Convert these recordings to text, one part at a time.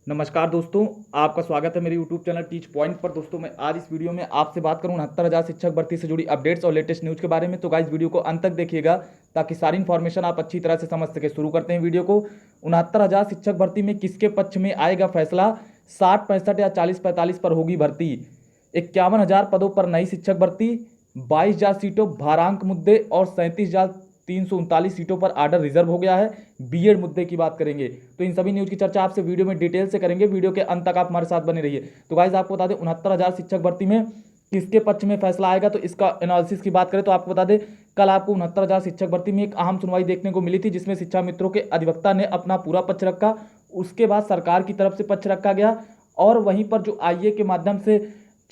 नमस्कार दोस्तों, आपका स्वागत है मेरे YouTube चैनल टीच पॉइंट पर। दोस्तों मैं आज इस वीडियो में आपसे बात करूं 69,000 शिक्षक भर्ती से जुड़ी अपडेट्स और लेटेस्ट न्यूज़ के बारे में। तो गाइस वीडियो को अंत तक देखिएगा ताकि सारी इन्फॉर्मेशन आप अच्छी तरह से समझ सके। शुरू करते हैं वीडियो को। 69,000 शिक्षक भर्ती में किसके पक्ष में आएगा फैसला? 60-65 या 40-45 पर होगी भर्ती। 51,000 पदों पर नई शिक्षक भर्ती, 22,000 सीटों भारांक मुद्दे और 37,339 सीटों पर आर्डर रिजर्व हो गया है। बीएड मुद्दे की बात करेंगे तो इन सभी न्यूज़ की चर्चा आपसे वीडियो में डिटेल से करेंगे। वीडियो के अंत तक आप हमारे साथ बने रहिए। तो गाइस आपको बता दें 69,000 शिक्षक भर्ती में किसके पक्ष में फैसला आएगा, तो इसका एनालिसिस की बात करें तो आपको बता दें कल आपको 69,000 शिक्षक भर्ती में एक अहम सुनवाई देखने को मिली थी, जिसमें शिक्षा मित्रों के अधिवक्ता ने अपना पूरा पक्ष रखा। उसके बाद सरकार की तरफ से पक्ष रखा गया और वहीं पर जो आईए के माध्यम से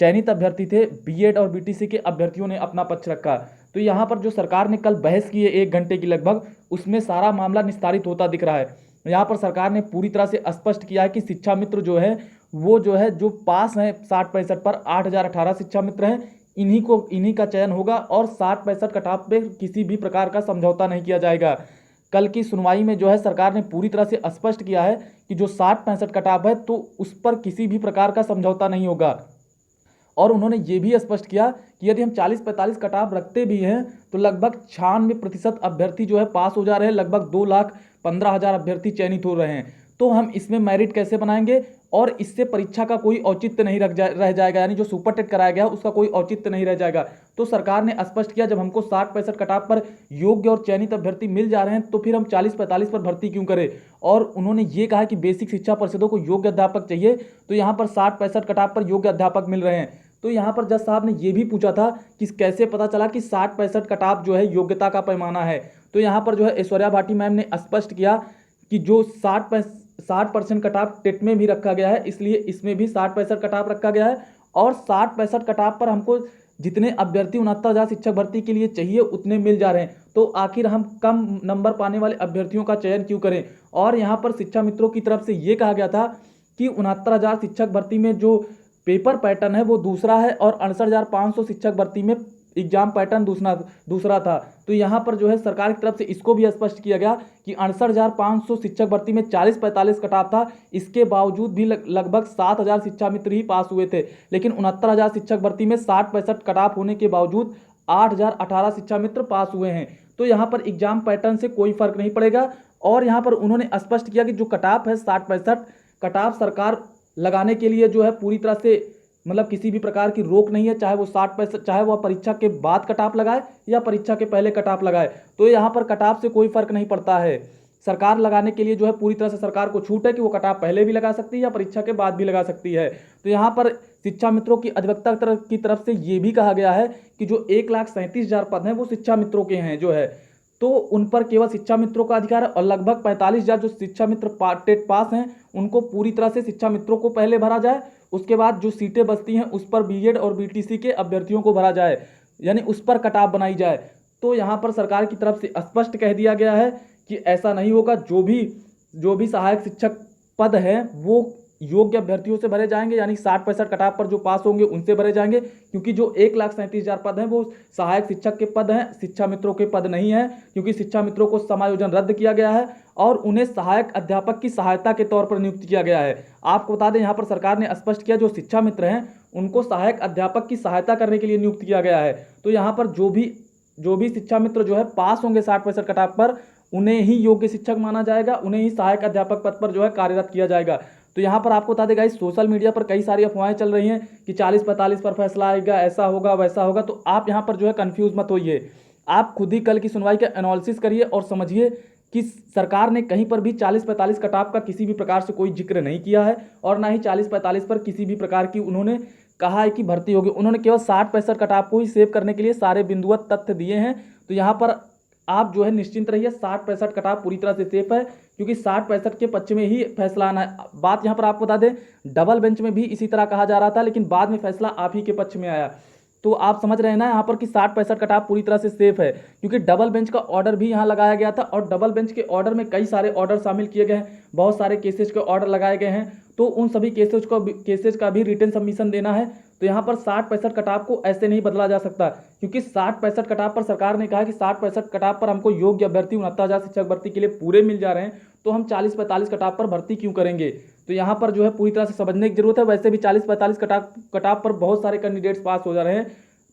चयनित अभ्यर्थी थे, बीएड और बीटीसी के अभ्यर्थियों ने अपना पक्ष रखा। तो यहाँ पर जो सरकार ने कल बहस की है 1 घंटे की लगभग, उसमें सारा मामला निस्तारित होता दिख रहा है। यहाँ पर सरकार ने पूरी तरह से स्पष्ट किया है कि शिक्षा मित्र जो है वो जो पास हैं 60-65 पर 8,018 शिक्षा मित्र हैं, इन्हीं का चयन होगा और 60-65 कटाव पे किसी भी प्रकार का समझौता नहीं किया जाएगा। कल की सुनवाई में जो है सरकार ने पूरी तरह से स्पष्ट किया है कि जो 60-65 कटाव है तो उस पर किसी भी प्रकार का समझौता नहीं होगा। और उन्होंने ये भी स्पष्ट किया कि यदि हम 40-45 कटाव रखते भी हैं तो लगभग 96% अभ्यर्थी जो है पास हो जा रहे हैं, लगभग 2,15,000 अभ्यर्थी चयनित हो रहे हैं। तो हम इसमें मेरिट कैसे बनाएंगे और इससे परीक्षा का कोई औचित्य नहीं रह जाएगा, यानी जो सुपर टेट कराया गया उसका कोई औचित्य नहीं रह जाएगा। तो सरकार ने स्पष्ट किया जब हमको 60-65 कटाव पर योग्य और चयनित अभ्यर्थी मिल जा रहे हैं तो फिर हम 40-45 पर भर्ती क्यों करें। और उन्होंने ये कहा कि बेसिक शिक्षा परिषदों को योग्य अध्यापक चाहिए, तो यहाँ पर 60-65 कटाव पर योग्य अध्यापक मिल रहे हैं। तो यहाँ पर जज साहब ने यह भी पूछा था कि कैसे पता चला कि 60-65 कटाव जो है योग्यता का पैमाना है। तो यहाँ पर जो है ऐश्वर्या भाटी मैम ने स्पष्ट किया कि जो 60% कटाव टेट में भी रखा गया है, इसलिए इसमें भी 60-65 कटाव रखा गया है। और 60-65 कटाव पर हमको जितने अभ्यर्थी 69,000 शिक्षक भर्ती के लिए चाहिए उतने मिल जा रहे हैं, तो आखिर हम कम नंबर पाने वाले अभ्यर्थियों का चयन क्यों करें। और यहाँ पर शिक्षा मित्रों की तरफ से ये कहा गया था कि 69,000 शिक्षक भर्ती में जो पेपर पैटर्न है वो दूसरा है और 68,500 शिक्षक भर्ती में एग्जाम पैटर्न दूसरा था। तो यहाँ पर जो है सरकार की तरफ से इसको भी स्पष्ट किया गया कि 68,500 शिक्षक भर्ती में 40-45 कटाव था, इसके बावजूद भी लगभग 7,000 शिक्षा मित्र ही पास हुए थे। लेकिन 69,000 शिक्षक भर्ती में 60-65 कटाव होने के बावजूद 8,018 शिक्षा मित्र पास हुए हैं। तो यहाँ पर एग्जाम पैटर्न से कोई फर्क नहीं पड़ेगा। और यहाँ पर उन्होंने स्पष्ट किया कि जो कटाव है 60-65 कटाव सरकार लगाने के लिए जो है पूरी तरह से मतलब किसी भी प्रकार की रोक नहीं है, चाहे वो 60-65 चाहे वह परीक्षा के बाद कटाव लगाए या परीक्षा के पहले कटाव लगाए। तो यहाँ पर कटाव से कोई फर्क नहीं पड़ता है। सरकार लगाने के लिए जो है पूरी तरह से सरकार को छूट है कि वो कटाव पहले भी लगा सकती है या परीक्षा के बाद भी लगा सकती है। तो यहाँ पर शिक्षा मित्रों की अधिवक्ता की तरफ से ये भी कहा गया है कि जो 1,37,000 पद हैं वो शिक्षा मित्रों के हैं जो है, तो उन पर केवल शिक्षा मित्रों का अधिकार है। और लगभग 45,000 जो शिक्षा मित्र टेट पास हैं उनको पूरी तरह से शिक्षा मित्रों को पहले भरा जाए, उसके बाद जो सीटें बचती हैं उस पर बीएड और बीटीसी के अभ्यर्थियों को भरा जाए, यानी उस पर कटाव बनाई जाए। तो यहाँ पर सरकार की तरफ से स्पष्ट कह दिया गया है कि ऐसा नहीं होगा। जो भी सहायक शिक्षक पद हैं वो योग्य अभ्यर्थियों से भरे जाएंगे, यानी 60-65 कटाव पर जो पास होंगे उनसे भरे जाएंगे, क्योंकि जो 1,37,000 पद हैं वो सहायक शिक्षक के पद हैं, शिक्षा मित्रों के पद नहीं है, क्योंकि शिक्षा मित्रों को समायोजन रद्द किया गया है और उन्हें सहायक अध्यापक की सहायता के तौर पर नियुक्त किया गया है। आपको बता दें यहाँ पर सरकार ने स्पष्ट किया जो शिक्षा मित्र हैं उनको सहायक अध्यापक की सहायता करने के लिए नियुक्त किया गया है। तो यहाँ पर जो भी शिक्षा मित्र जो है पास होंगे 60-65 कटाव पर, उन्हें ही योग्य शिक्षक माना जाएगा, उन्हें ही सहायक अध्यापक पद पर जो है कार्यरत किया जाएगा। तो यहाँ पर आपको बता देगा इस सोशल मीडिया पर कई सारी अफवाहें चल रही हैं कि 40-45 पर फैसला आएगा, ऐसा होगा वैसा होगा। तो आप यहाँ पर जो है कंफ्यूज मत होइए, आप खुद ही कल की सुनवाई का एनालिसिस करिए और समझिए कि सरकार ने कहीं पर भी 40-45 कटाव का किसी भी प्रकार से कोई जिक्र नहीं किया है और ना ही 40-45 पर किसी भी प्रकार की उन्होंने कहा है कि भर्ती होगी। उन्होंने केवल 60-65 कटाव को ही सेव करने के लिए सारे बिंदुवत तथ्य दिए हैं। तो यहाँ पर आप जो है निश्चिंत रहिए, 60-65 कटाव पूरी तरह से सेफ है, क्योंकि 60-65 के पक्ष में ही फैसला आना है। बात यहाँ पर आपको बता दें डबल बेंच में भी इसी तरह कहा जा रहा था, लेकिन बाद में फैसला आप ही के पक्ष में आया। तो आप समझ रहे हैं ना यहाँ पर कि 60-65 कटाव पूरी तरह से सेफ है, क्योंकि डबल बेंच का ऑर्डर भी यहाँ लगाया गया था और डबल बेंच के ऑर्डर में कई सारे ऑर्डर शामिल किए गए हैं, बहुत सारे केसेज के ऑर्डर लगाए गए हैं। तो उन सभी केसेज का भी रिटर्न सबमिशन देना है। तो यहाँ पर 60-65 कटाव को ऐसे नहीं बदला जा सकता, क्योंकि 60-65 कटाव पर सरकार ने कहा कि 60-65 कटाव पर हमको योग्य अभ्यर्थी 69,000 शिक्षक भर्ती के लिए पूरे मिल जा रहे हैं, तो हम 40-45 कटाव पर भर्ती क्यों करेंगे। तो यहाँ पर जो है पूरी तरह से समझने की जरूरत है। वैसे भी 40-45 कटाप पर बहुत सारे कैंडिडेट्स पास हो जा रहे हैं,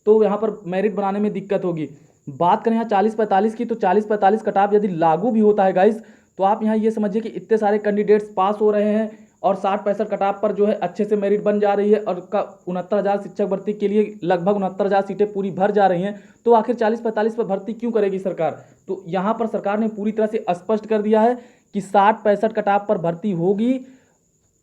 तो यहाँ पर मेरिट बनाने में दिक्कत होगी। बात करें यहाँ 40-45 की, तो 40-45 कटाप यदि लागू भी होता है गाइस, तो आप यहाँ ये समझिए कि इतने सारे कैंडिडेट्स पास हो रहे हैं और 60-65 कटाप पर जो है अच्छे से मेरिट बन जा रही है और 69,000 शिक्षक भर्ती के लिए लगभग 69,000 सीटें पूरी भर जा रही हैं, तो आखिर 40-45 पर भर्ती क्यों करेगी सरकार? तो यहाँ पर सरकार ने पूरी तरह से स्पष्ट कर दिया है कि 60-65 कटाप पर भर्ती होगी,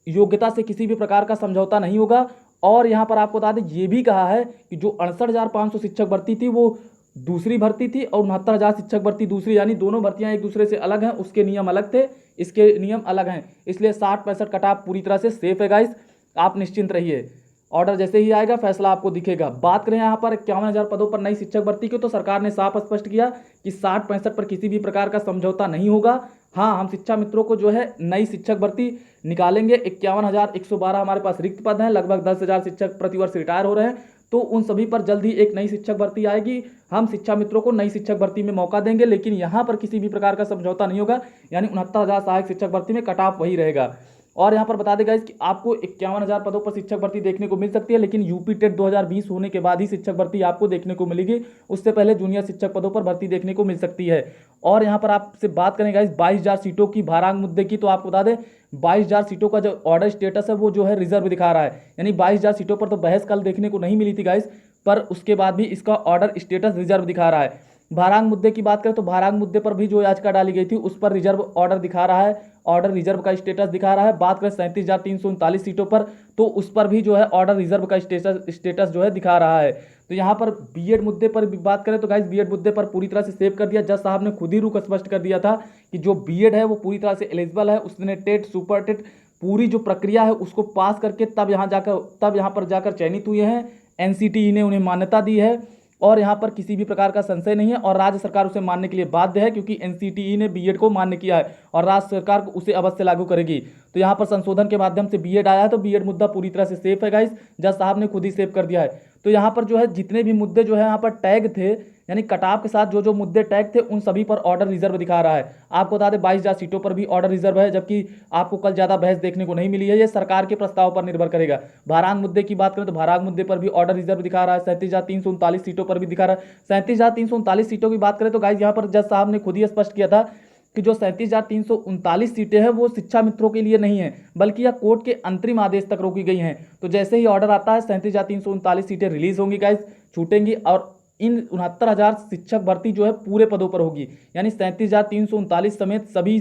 योग्यता से किसी भी प्रकार का समझौता नहीं होगा। और यहाँ पर आपको बता दें ये भी कहा है कि जो 68,500 शिक्षक भर्ती थी वो दूसरी भर्ती थी और 69,000 शिक्षक भर्ती दूसरी, यानी दोनों भर्तियां एक दूसरे से अलग हैं, उसके नियम अलग थे, इसके नियम अलग हैं, इसलिए 60-65 कटाप पूरी तरह से सेफ है गाइस, आप निश्चिंत रहिए। ऑर्डर जैसे ही आएगा फैसला आपको दिखेगा। बात करें यहाँ पर 51,000 पदों पर नई शिक्षक भर्ती की, तो सरकार ने साफ स्पष्ट किया कि 60-65 पर किसी भी प्रकार का समझौता नहीं होगा। हाँ, हम शिक्षा मित्रों को जो है नई शिक्षक भर्ती निकालेंगे। 51,112 हमारे पास रिक्त पद हैं, लगभग 10,000 शिक्षक प्रतिवर्ष रिटायर हो रहे हैं, तो उन सभी पर जल्द ही एक नई शिक्षक भर्ती आएगी। हम शिक्षा मित्रों को नई शिक्षक भर्ती में मौका देंगे, लेकिन यहाँ पर किसी भी प्रकार का समझौता नहीं होगा, यानी 69,000 सहायक शिक्षक भर्ती में कट ऑफ वही रहेगा। और यहाँ पर बता देगा कि आपको 51,000 पदों पर शिक्षक भर्ती देखने को मिल सकती है, लेकिन यूपी टेट 2020 होने के बाद ही शिक्षक भर्ती आपको देखने को मिलेगी, उससे पहले जूनियर शिक्षक पदों पर भर्ती देखने को मिल सकती है। और यहाँ पर आपसे बात करें गाइस 22,000 सीटों की भारांक मुद्दे की, तो आपको बता दें 22,000 सीटों का जो ऑर्डर स्टेटस है वो जो है रिजर्व दिखा रहा है, यानी 22,000 सीटों पर तो बहस कल देखने को नहीं मिली थी गाइस, पर उसके बाद भी इसका ऑर्डर स्टेटस रिजर्व दिखा रहा है। भारांक मुद्दे की बात करें तो भारांक मुद्दे पर भी जो याचिका डाली गई थी उस पर रिजर्व ऑर्डर दिखा रहा है, ऑर्डर रिजर्व का स्टेटस दिखा रहा है। बात करें 37,339 सीटों पर, तो उस पर भी जो है ऑर्डर रिजर्व का स्टेटस जो है दिखा रहा है। तो यहाँ पर बीएड मुद्दे पर भी बात करें तो गाइस बीएड मुद्दे पर पूरी तरह से सेव कर दिया। जज साहब ने खुद ही रुख स्पष्ट कर दिया था कि जो बीएड है वो पूरी तरह से एलिजिबल है, उसने टेट सुपर टेट पूरी जो प्रक्रिया है उसको पास करके तब यहाँ पर जाकर चयनित हुए हैं। एनसीटीई ने उन्हें मान्यता दी है और यहाँ पर किसी भी प्रकार का संशय नहीं है और राज्य सरकार उसे मानने के लिए बाध्य है, क्योंकि एनसीटीई ने बीएड को मान्य किया है और राज्य सरकार उसे अवश्य लागू करेगी। तो यहाँ पर संशोधन के माध्यम से बीएड आया है, तो बीएड मुद्दा पूरी तरह से सेफ है गाइस, जज साहब ने खुद ही सेव कर दिया है। तो यहाँ पर जो है जितने भी मुद्दे जो है यहाँ पर टैग थे, यानी कटाव के साथ जो जो मुद्दे टैग थे उन सभी पर ऑर्डर रिजर्व दिखा रहा है। आपको बता दें 22,000 सीटों पर भी ऑर्डर रिजर्व है, जबकि आपको कल ज़्यादा बहस देखने को नहीं मिली है, ये सरकार के प्रस्ताव पर निर्भर करेगा। भारांक मुद्दे की बात करें तो भारांक मुद्दे पर भी ऑर्डर रिजर्व दिखा रहा है, 37,339 सीटों पर भी दिखा रहा है। 37,339 सीटों की बात करें तो गाइस यहाँ पर जज साहब ने खुद ही स्पष्ट किया था कि जो 37,339 सीटें हैं वो शिक्षा मित्रों के लिए नहीं है, बल्कि यह कोर्ट के अंतरिम आदेश तक रोकी गई हैं। तो जैसे ही ऑर्डर आता है 37,339 सीटें रिलीज होंगी गाइस, छूटेंगी, और इन 69,000 शिक्षक भर्ती जो है पूरे पदों पर होगी, यानी 37,339 समेत सभी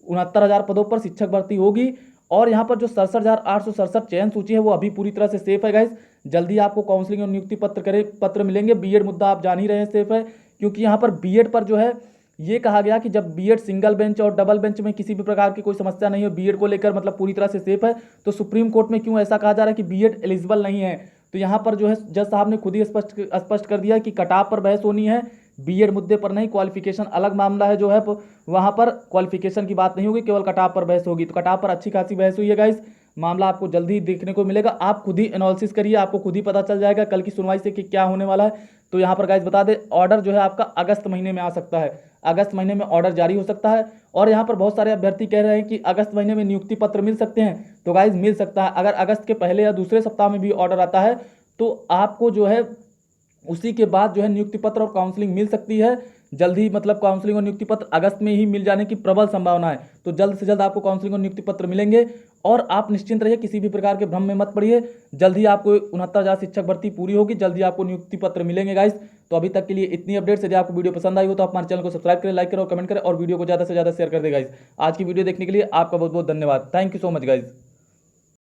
69,000 पदों पर शिक्षक भर्ती होगी। और यहाँ पर जो 67,867 चयन सूची है वो अभी पूरी तरह से सेफ है गाइस, जल्दी आपको काउंसलिंग और नियुक्ति पत्र मिलेंगे। बीएड मुद्दा आप जान ही रहे हैं सेफ है, क्योंकि यहाँ पर बीएड पर जो है ये कहा गया कि जब बीएड सिंगल बेंच और डबल बेंच में किसी भी प्रकार की कोई समस्या नहीं हो, बीएड को लेकर मतलब पूरी तरह से सेफ है, तो सुप्रीम कोर्ट में क्यों ऐसा कहा जा रहा है कि बीएड एलिजिबल नहीं है? तो यहाँ पर जो है जज साहब ने खुद ही स्पष्ट कर दिया कि कटाव पर बहस होनी है, बीएड मुद्दे पर नहीं। क्वालिफिकेशन अलग मामला है जो है, वहाँ पर क्वालिफिकेशन की बात नहीं होगी, केवल कटाव पर बहस होगी। तो कटाव पर अच्छी खासी बहस हुई है गाइस, मामला आपको जल्दी ही देखने को मिलेगा। आप खुद ही एनालिसिस करिए, आपको खुद ही पता चल जाएगा कल की सुनवाई से कि क्या होने वाला है। तो यहाँ पर गाइस बता दें ऑर्डर जो है आपका अगस्त महीने में आ सकता है, अगस्त महीने में ऑर्डर जारी हो सकता है। और यहाँ पर बहुत सारे अभ्यर्थी कह रहे हैं कि अगस्त महीने में नियुक्ति पत्र मिल सकते हैं, तो गाइस मिल सकता है। अगर अगस्त के पहले या दूसरे सप्ताह में भी ऑर्डर आता है तो आपको जो है उसी के बाद जो है नियुक्ति पत्र और काउंसलिंग मिल सकती है। जल्द ही मतलब काउंसलिंग और नियुक्ति पत्र अगस्त में ही मिल जाने की प्रबल संभावना है, तो जल्द से जल्द आपको काउंसलिंग और नियुक्ति पत्र मिलेंगे। और आप निश्चिंत रहिए, किसी भी प्रकार के भ्रम में मत पड़िए, जल्द ही आपको 69,000 शिक्षक भर्ती पूरी होगी, जल्द ही आपको नियुक्ति पत्र मिलेंगे गाइस। तो अभी तक के लिए इतनी अपडेट्स। यदि आपको वीडियो पसंद आई हो तो आप हमारे चैनल को सब्सक्राइब करें, लाइक करें और कमेंट करें, और वीडियो को ज़्यादा से ज़्यादा शेयर कर दें गाइस। आज की वीडियो देखने के लिए आपका बहुत बहुत धन्यवाद। Thank you so much guys.